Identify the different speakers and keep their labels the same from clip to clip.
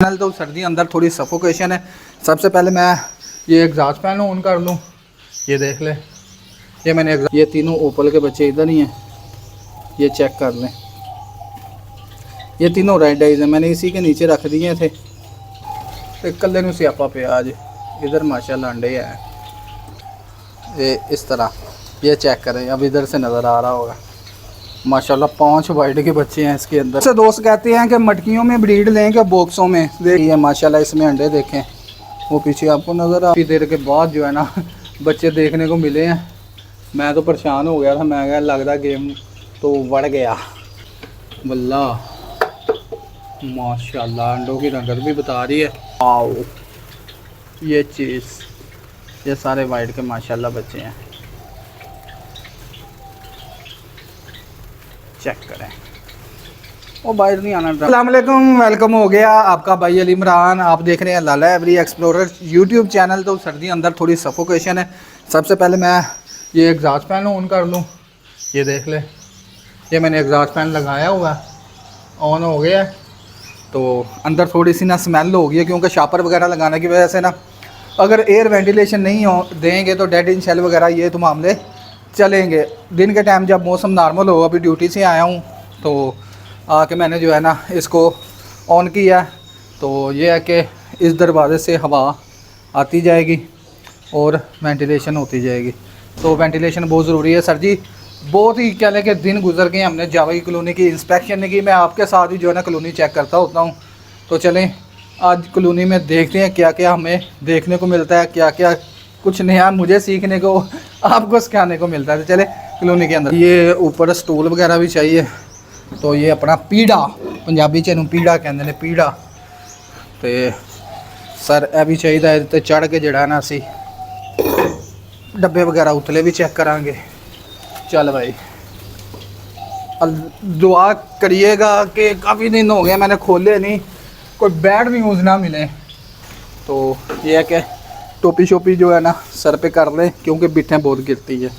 Speaker 1: Channel तो सर्दी अंदर थोड़ी सफोकेशन है। सबसे पहले मैं ये एग्जॉस्ट फैन ऑन कर लूँ। ये देख ले, ये मैंने ये तीनों ओपल के बच्चे इधर ही हैं, ये चेक कर लें। ये तीनों रेड आइज हैं, मैंने इसी के नीचे रख दिए थे। तो कल्ले नूं स्यापा पे आज इधर माशाल्लाह अंडे हैं ये इस तरह। ये चेक करें, अब इधर से नज़र आ रहा होगा माशाल्लाह 5 वाइट के बच्चे हैं इसके अंदर। से दोस्त कहते हैं कि मटकियों में ब्रीड लें कि बॉक्सों में। देखिए माशाल्लाह इसमें अंडे देखें, वो पीछे आपको नज़र आ। देर के बाद जो है ना बच्चे देखने को मिले हैं। मैं तो परेशान हो गया था, मैं क्या लगता गेम तो बढ़ गया वल्ला। माशाल्लाह अंडों की रंगत भी बता रही है। आओ ये चीज़, ये सारे वाइट के माशाल्लाह बच्चे हैं, चेक करें। वो बाहर नहीं आना। अस्सलाम वालेकुम, वेलकम हो गया आपका भाई अली इमरान। आप देख रहे हैं लाला एवरी एक्सप्लोरर यूट्यूब चैनल। तो सर्दी अंदर थोड़ी सफोकेशन है। सबसे पहले मैं ये एग्जॉस्ट फैन ऑन कर लूँ। ये देख ले, ये मैंने एग्जॉस्ट फैन लगाया हुआ है, ऑन हो गया है। तो अंदर थोड़ी सी ना स्मेल हो गई है, क्योंकि शापर वगैरह लगाने की वजह से ना अगर एयर वेंटिलेशन नहीं देंगे तो डेड इन शेल वगैरह ये तो मामले चलेंगे। दिन के टाइम जब मौसम नॉर्मल हो, अभी ड्यूटी से आया हूँ तो आके मैंने जो है ना इसको ऑन किया। तो ये है कि इस दरवाज़े से हवा आती जाएगी और वेंटिलेशन होती जाएगी। तो वेंटिलेशन बहुत ज़रूरी है सर जी। बहुत ही कह लें कि दिन गुजर गए, हमने जावा कॉलोनी की इंस्पेक्शन नहीं की। मैं आपके साथ ही जो है ना कॉलोनी चेक करता होता हूँ। तो चलें आज कॉलोनी में देखते हैं क्या क्या हमें देखने को मिलता है, क्या क्या कुछ नया मुझे सीखने को आपको सिखाने को मिलता है। तो चले कॉलोनी के अंदर। ये ऊपर स्टूल वगैरह भी चाहिए। तो ये अपना पीड़ा, पंजाबी च पीड़ा कहते हैं, पीड़ा। तो सर यह भी चाहिए तो चढ़ के जड़ा ना असी डब्बे वगैरह उतले भी चेक करांगे। चल भाई दुआ करिएगा कि काफ़ी दिन हो गए मैंने खोले नहीं, कोई बैड न्यूज़ ना मिले। तो ये है कि टोपी शोपी जो है ना सर पे कर लें, क्योंकि बिट्ठें बहुत गिरती है।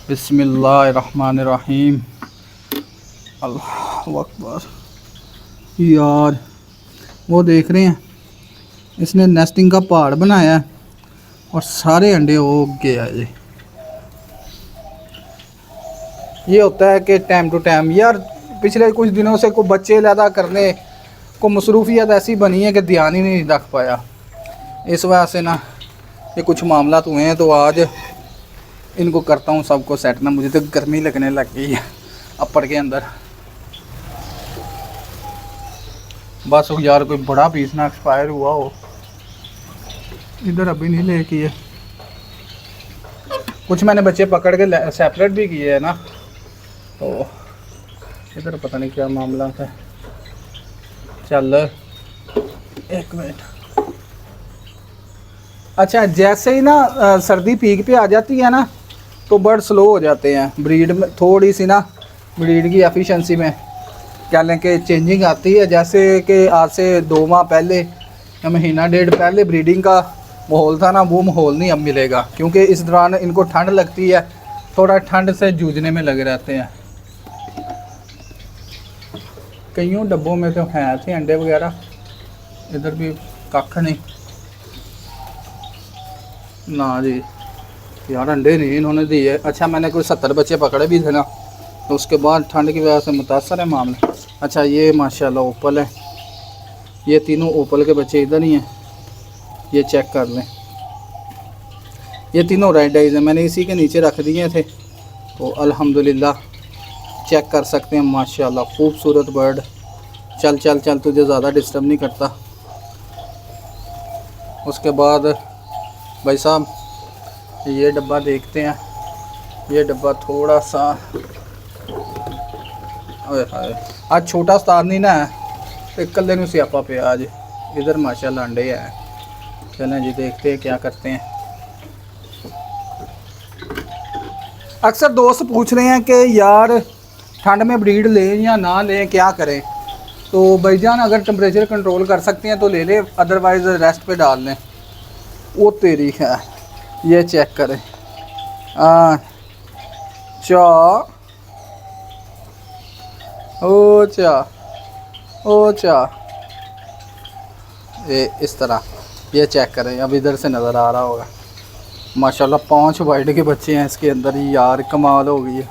Speaker 1: बिस्मिल्लाहिर्रहमानिर्रहीम, अल्लाहु अकबर। यार वो देख रहे हैं, इसने नेस्टिंग का पहाड़ बनाया है और सारे अंडे हो गया जी। ये होता है कि टाइम टू टाइम यार पिछले कुछ दिनों से को बच्चे ज़्यादा करने को मसरूफियत ऐसी बनी है कि ध्यान ही नहीं रख पाया। इस वजह से ना ये कुछ मामला हुए हैं। तो आज इनको करता हूँ सबको सेट ना। मुझे तो गर्मी लगने लग गई है अपर के अंदर। बस यार कोई बड़ा पीस ना एक्सपायर हुआ हो। इधर अभी नहीं ले किए, कुछ मैंने बच्चे पकड़ के सेपरेट भी किए है ना। तो इधर पता नहीं क्या मामला है। चल एक मिनट। अच्छा जैसे ही ना सर्दी पीक पे आ जाती है ना तो बर्ड स्लो हो जाते हैं। ब्रीड में थोड़ी सी ना ब्रीड की एफिशिएंसी में क्या लें कि चेंजिंग आती है। जैसे कि आज से 2 माह पहले या महीना डेढ़ पहले ब्रीडिंग का माहौल था ना, वो माहौल नहीं अब मिलेगा, क्योंकि इस दौरान इनको ठंड लगती है, थोड़ा ठंड से जूझने में लगे रहते हैं। कईयों डब्बों में तो हैं थे अंडे वगैरह, इधर भी कख नहीं ना जी यार, अंडे नहीं इन्होंने दिए। अच्छा मैंने कोई 70 बच्चे पकड़े भी थे ना, तो उसके बाद ठंड की वजह से मुतासर है मामला। अच्छा ये माशाल्लाह ओपल है, ये तीनों ओपल के बच्चे इधर ही हैं, ये चेक कर लें। ये तीनों रेड आइज हैं, मैंने इसी के नीचे रख दिए थे। तो अल्हम्दुलिल्लाह चेक कर सकते हैं माशाल्लाह खूबसूरत बर्ड। चल चल चल, तुझे ज़्यादा डिस्टर्ब नहीं करता। उसके बाद भाई साहब ये डब्बा देखते हैं। ये डब्बा थोड़ा सा आज छोटा उस्ताद नहीं ना है, तो कल्ले नूं स्यापा पे आज इधर माशाल्लाह अंडे हैं। चलें जी देखते हैं क्या करते हैं। अक्सर दोस्त पूछ रहे हैं कि यार ठंड में ब्रीड लें या ना लें, क्या करें। तो भाईजान अगर टेम्परेचर कंट्रोल कर सकते हैं तो ले लें, अदरवाइज़ रेस्ट पे डाल लें। वो तेरी है, ये चेक करें। चा ओ चा ये इस तरह, ये चेक करें, अब इधर से नज़र आ रहा होगा। माशाल्लाह 5 वाइट के बच्चे हैं इसके अंदर ही यार, कमाल हो गई है।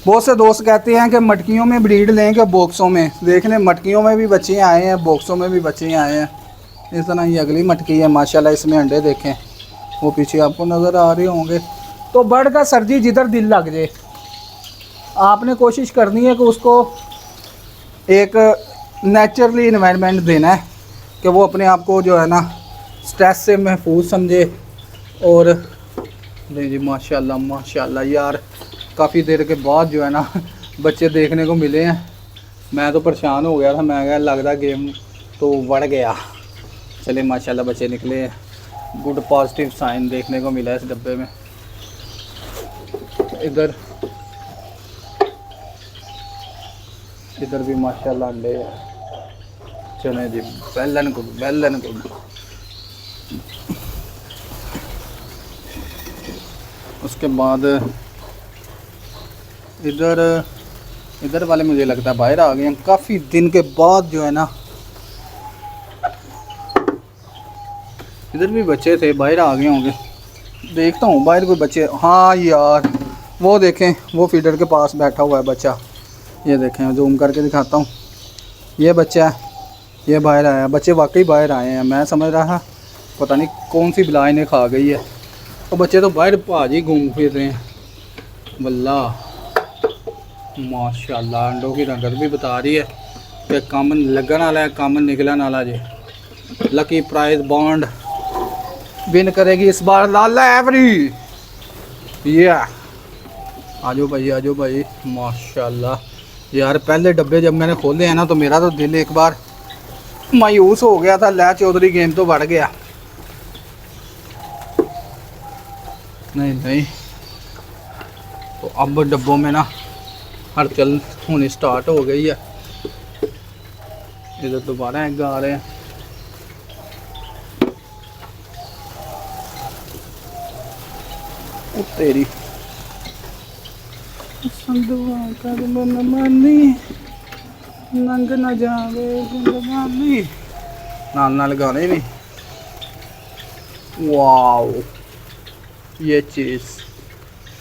Speaker 1: बहुत से दोस्त कहते हैं कि मटकियों में ब्रीड लें कि बॉक्सों में। देख लें, मटकियों में भी बच्चे आए हैं, बॉक्सों में भी बच्चे आए हैं। इस तरह ये अगली मटकी है माशाल्लाह, इसमें अंडे देखें, वो पीछे आपको नज़र आ रहे होंगे। तो बर्ड का सर जी जिधर दिल लग जाए, आपने कोशिश करनी है कि उसको एक नेचुरली इन्वायरमेंट देना है कि वो अपने आप को जो है ना स्ट्रेस से महफूज समझे। और नहीं जी माशाल्लाह माशाल्लाह यार, काफ़ी देर के बाद जो है ना बच्चे देखने को मिले हैं। मैं तो परेशान हो गया था, मैं क्या लगता गेम तो बढ़ गया। चले माशाल्लाह बच्चे निकले हैं, गुड पॉजिटिव साइन देखने को मिला है इस डब्बे में। इधर भी माशाल्लाह अंडे हैं। चले जी, बेलन गुड। उसके बाद इधर वाले मुझे लगता है बाहर आ गए हैं काफ़ी दिन के बाद जो है ना। इधर भी बच्चे थे, बाहर आ गए होंगे, देखता हूँ बाहर कोई बच्चे। हाँ यार, वो देखें, वो फीडर के पास बैठा हुआ है बच्चा, ये देखें, जूम करके दिखाता हूँ। ये बच्चा है, ये बाहर आया। बच्चे वाकई बाहर आए हैं, मैं समझ रहा पता नहीं कौन सी बिला इन्हें खा गई है। तो बच्चे तो बाहर भाजी घूम फिर रहे हैं। वल्लाह माशाल्लाह, अंडों की रंगत भी बता रही है कि कामन लगन वाला है, कामन निकलन वाला जी। लकी प्राइज बॉन्ड विन करेगी इस बार लाला एवरी। ये आजो भाई माशाल्लाह यार। पहले डब्बे जब मैंने खोले हैं ना तो मेरा तो दिल एक बार मायूस हो गया था। लै चौधरी गेम तो बढ़ गया। नहीं तो अब डब्बों में ना हलचल होनी स्टार्ट हो गई है। इधर दोबारा एग आ रहे हैं। तेरी नंग न जावे जिंदगानी, नाल गाने भी। वाओ, ये चीज़,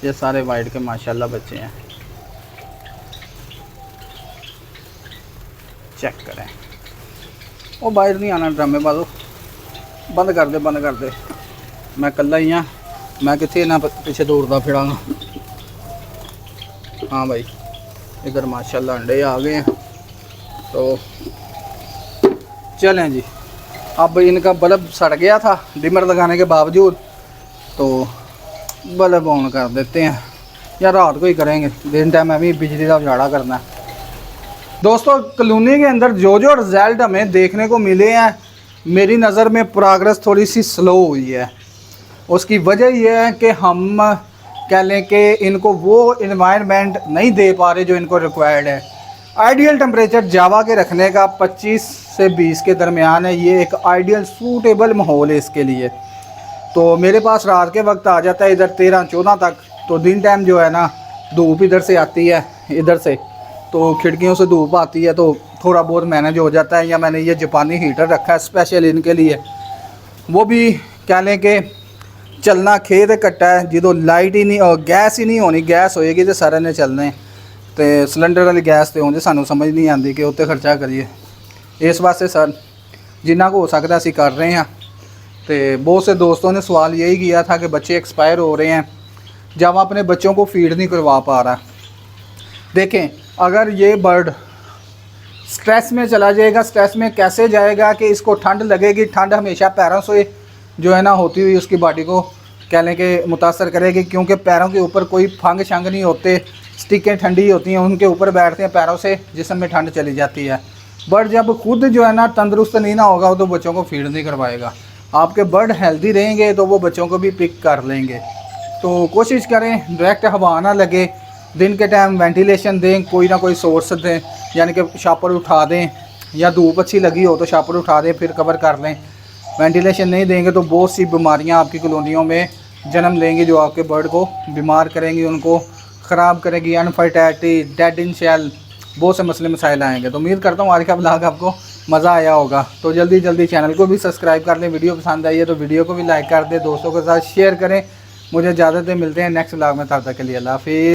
Speaker 1: ये सारे वाइट के माशाल्लाह बच्चे हैं। चेक करें, वो बाहर नहीं आना ड्रामे बाजो, बंद कर दे। मैं कल्ला ही हाँ, मैं कितने ना पीछे दौड़ता फिरांगा। हाँ भाई, इधर माशाल्लाह अंडे आ गए हैं। तो चलें जी, अब इनका बल्ब सड़ गया था डिमर लगाने के बावजूद, तो बल्ब ऑन कर देते हैं। या रात को ही करेंगे, दिन टाइम अभी बिजली का उजाड़ा करना है। दोस्तों, कॉलोनी के अंदर जो रिज़ल्ट हमें देखने को मिले हैं, मेरी नज़र में प्रोग्रेस थोड़ी सी स्लो हुई है। उसकी वजह यह है कि हम कह लें कि इनको वो इन्वायरमेंट नहीं दे पा रहे जो इनको रिक्वायर्ड है। आइडियल टेम्परेचर जावा के रखने का 25 से 20 के दरमियान है। ये एक आइडियल सूटेबल माहौल है इसके लिए। तो मेरे पास रात के वक्त आ जाता है इधर 13-14 तक। तो दिन टाइम जो है ना, धूप इधर से आती है, इधर से तो खिड़कियों से धूप आती है, तो थोड़ा बहुत मैनेज हो जाता है। या मैंने ये जापानी हीटर रखा है स्पेशल इनके लिए, वो भी कह लें कि चलना खेत कट्टा है। जो लाइट ही नहीं और गैस ही नहीं होनी, गैस होएगी तो सारे ने चलने। तो सिलेंडर वाली गैस तो होंगे, सानू समझ नहीं आती कि उत्ते खर्चा करिए। इस वास्ते सर जिन्ना को हो सकता असी कर रहे हैं। तो बहुत से दोस्तों ने सवाल यही किया था कि बच्चे एक्सपायर हो रहे हैं जब अपने बच्चों को फीड नहीं करवा पा रहा। देखें, अगर ये बर्ड स्ट्रेस में चला जाएगा, स्ट्रेस में कैसे जाएगा कि इसको ठंड लगेगी। ठंड हमेशा पैरों से जो है ना होती हुई उसकी बॉडी को कह लें कि मुतासर करेगी, क्योंकि पैरों के ऊपर कोई फंग शंग नहीं होते, स्टिकें ठंडी होती हैं, उनके ऊपर बैठते हैं, पैरों से जिस्म में ठंड चली जाती है। बर्ड जब खुद जो है ना तंदुरुस्त नहीं ना होगा तो बच्चों को फीड नहीं करवाएगा। आपके बर्ड हेल्दी रहेंगे तो वो बच्चों को भी पिक कर लेंगे। तो कोशिश करें डायरेक्ट हवा ना लगे, दिन के टाइम वेंटिलेशन दें, कोई ना कोई सोर्स दें, यानी कि शापर उठा दें, या धूप अच्छी लगी हो तो शापर उठा दें फिर कवर कर लें। वेंटिलेशन नहीं देंगे तो बहुत सी बीमारियां आपकी कॉलोनियों में जन्म लेंगी जो आपके बर्ड को बीमार करेंगी, उनको ख़राब करेगी। अनफर्टिलिटी, डेड इन शेल, बहुत से मसले मसाइल आएंगे। तो उम्मीद करता हूँ आज का ब्लॉग आपको मज़ा आया होगा। तो जल्दी जल्दी चैनल को भी सब्सक्राइब कर लें, वीडियो पसंद आई है तो वीडियो को भी लाइक कर दें, दोस्तों के साथ शेयर करें। मुझे इजाज़त दें, मिलते हैं नेक्स्ट ब्लॉग में, तब तक के लिए अल्लाह हाफिज़।